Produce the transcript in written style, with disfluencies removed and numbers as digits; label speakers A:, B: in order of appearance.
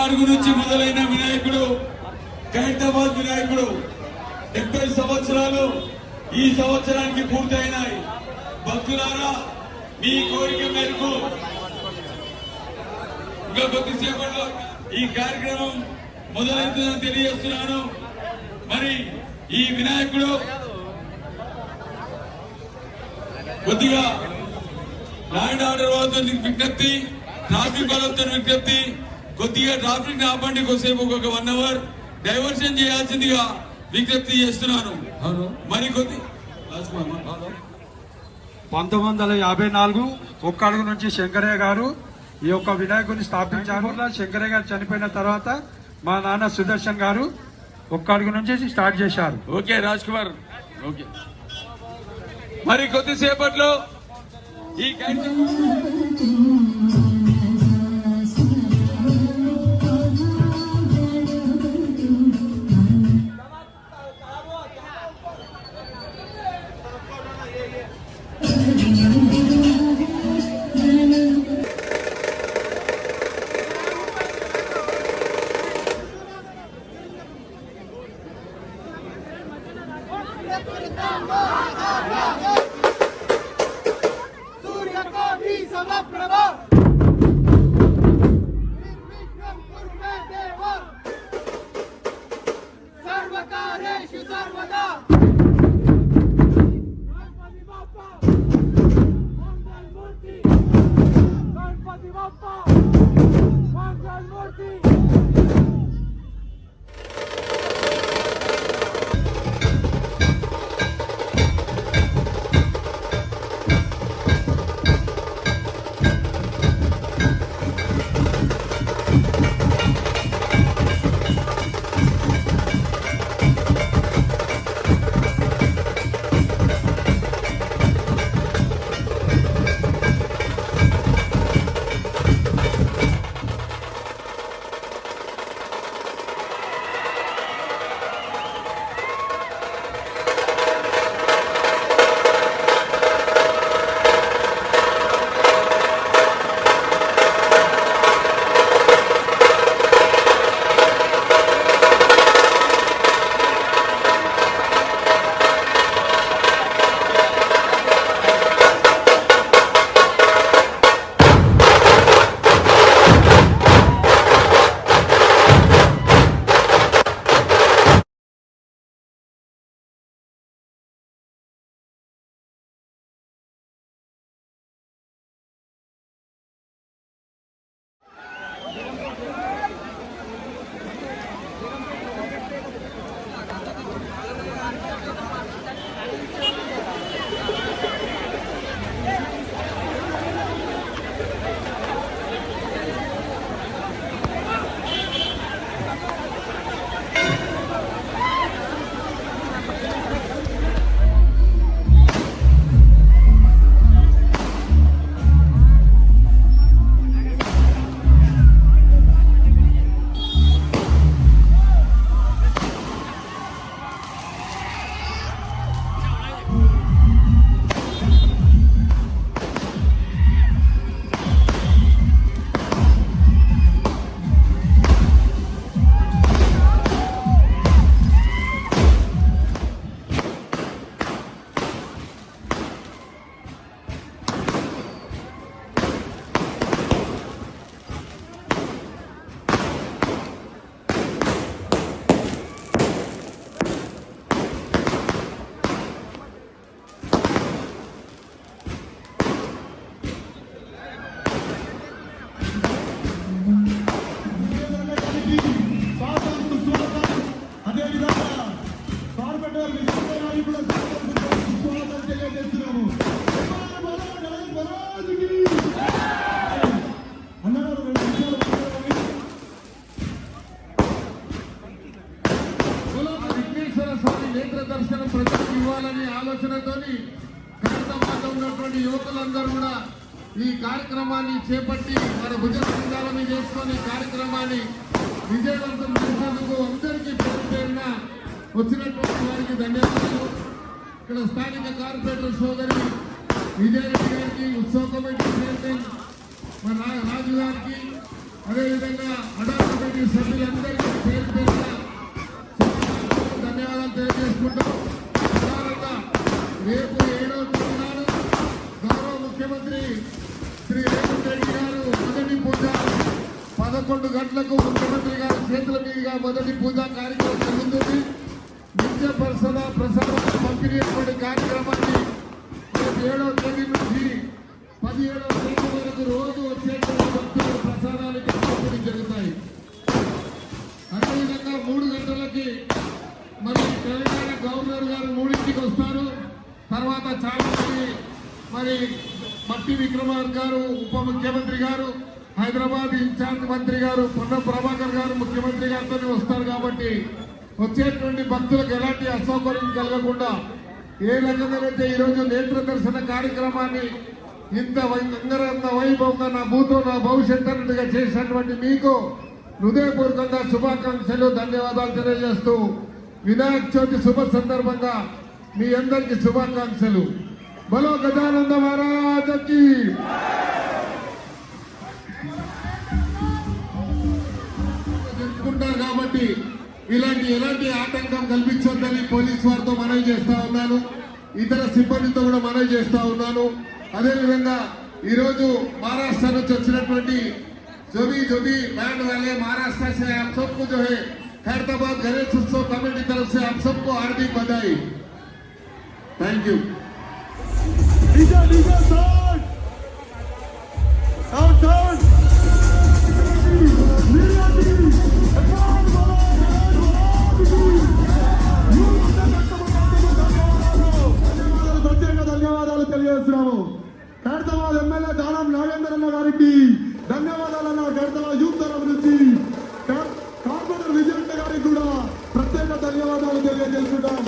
A: అడుగు నుంచి మొదలైన వినాయకుడు ఖైరతాబాద్ వినాయకుడు 70 సంవత్సరాలు ఈ సంవత్సరానికి పూర్తయినాయి. భక్తులారా, మీ కోరిక మేరకు ఇంకా కొద్దిసేపట్లో ఈ కార్యక్రమం మొదలవుతుందని తెలియజేస్తున్నాను. మరి ఈ వినాయకుడు కొద్దిగా ల్యాండ్ ఆర్డర్ వాళ్ళతో విజ్ఞప్తి, ట్రాఫిక్ వాళ్ళతో విజ్ఞప్తి, కొద్దిగా ట్రాఫిక్ ఆపండి, కొద్దిసేపు ఒక 1 అవర్ డైవర్షన్ చేయాల్సిందిగా విజ్ఞప్తి చేస్తున్నాను. మరి కొద్ది
B: 1954 ఒక్క అడుగు నుంచి శంకరయ్య గారు ఈ యొక్క వినాయకుడిని స్థాపించారు. శంకరయ్య గారు చనిపోయిన తర్వాత మా నాన్న సుదర్శన్ గారు ఒక్క అడుగు నుంచి స్టార్ట్ చేశారు.
A: Okay Raj Kumar, okay. మరి కొద్దిసేపట్లో ఈ
C: దర్శనం ప్రజలకు ఇవ్వాలనే ఆలోచనతోని ఖైరతాబాద్లో ఉన్నటువంటి యువకులందరూ కూడా ఈ కార్యక్రమాన్ని చేపట్టి మన భుజ సంఘాలను చేసుకొని కార్యక్రమాన్ని విజయవంతం చేసేందుకు అందరికీ పేరున వచ్చినటువంటి వారికి ధన్యవాదాలు. ఇక్కడ స్థానిక కార్పొరేటర్ సోదరి విజయరెడ్డి గారికి, ఉత్సవ కమిటీ చైర్మన్ మన రాజు గారికి, అదేవిధంగా అడార్ కమిటీ సభ్యులందరికీ పేరు పేరున ధన్యవాదాలు తెలియజేసుకుంటాం. ప్రధానంగా రేపు 7వ తేదీ నాడు గౌరవ ముఖ్యమంత్రి శ్రీ రేవంత్ రెడ్డి గారు మొదటి పూజ 11 గంటలకు ముఖ్యమంత్రి గారి చేతుల మీదుగా మొదటి పూజా కార్యక్రమం జరుగుతుంది. నిత్య ప్రసాద పంపిణీ కార్యక్రమాన్ని రేపు 7వ తేదీ నుంచి 17వ తేదీ వరకు రోజు వచ్చేటువంటి భక్తులు ప్రసాదానికి పంపిణీ జరుగుతాయి. అదేవిధంగా 3 గంటలకి మరి తెలంగాణ గవర్నర్ గారు 3ంటికి వస్తారు. తర్వాత చాలా మంది మరి మట్టి విక్రమార్క గారు ఉప ముఖ్యమంత్రి గారు, హైదరాబాద్ ఇన్ఛార్జ్ మంత్రి గారు పొన్నం ప్రభాకర్ గారు ముఖ్యమంత్రి గారితో వస్తారు. కాబట్టి వచ్చేటువంటి భక్తులకు ఎలాంటి అసౌకర్యం కలగకుండా ఏ రకంగానైతే ఈరోజు నేత్ర దర్శన కార్యక్రమాన్ని ఇంత అంగరంగ వైభవంగా నా భూతో నా భవిష్యత్ అన్నట్టుగా చేసినటువంటి మీకు హృదయపూర్వకంగా శుభాకాంక్షలు, ధన్యవాదాలు తెలియజేస్తూ వినాయక చవితి శుభ సందర్భంగా మీ అందరికీ శుభాకాంక్షలు. బలో గజానంద మహారాజకి. జరుపుకుంటారు కాబట్టి ఎలాంటి ఆటంకం కల్పించొద్దని పోలీస్ వారితో మనవి చేస్తా ఉన్నాను. ఇతర సిబ్బందితో కూడా మనవి చేస్తా ఉన్నాను. అదేవిధంగా ఈరోజు మహారాష్ట్ర నుంచి వచ్చినటువంటి जोभी बैंड वाले महाराष्ट्र से आप सबको जो है खैरताबाद गणेश उत्सव कमेटी तरफ से आप सबको हार्दिक बधाई. Thank you.
D: ధన్యవాదాలు తెలియజేస్తున్నాము. ఖైరతాబాద్ ఎమ్మెల్యే దానం నాగేంద్రన్న గారికి ధన్యవాదాలన్న. ఖైరతాబాద్ యూత్ తరఫు నుంచి కార్పొరేటర్ విజయన్న గారికి కూడా ప్రత్యేక ధన్యవాదాలు తెలియజేస్తున్నాం.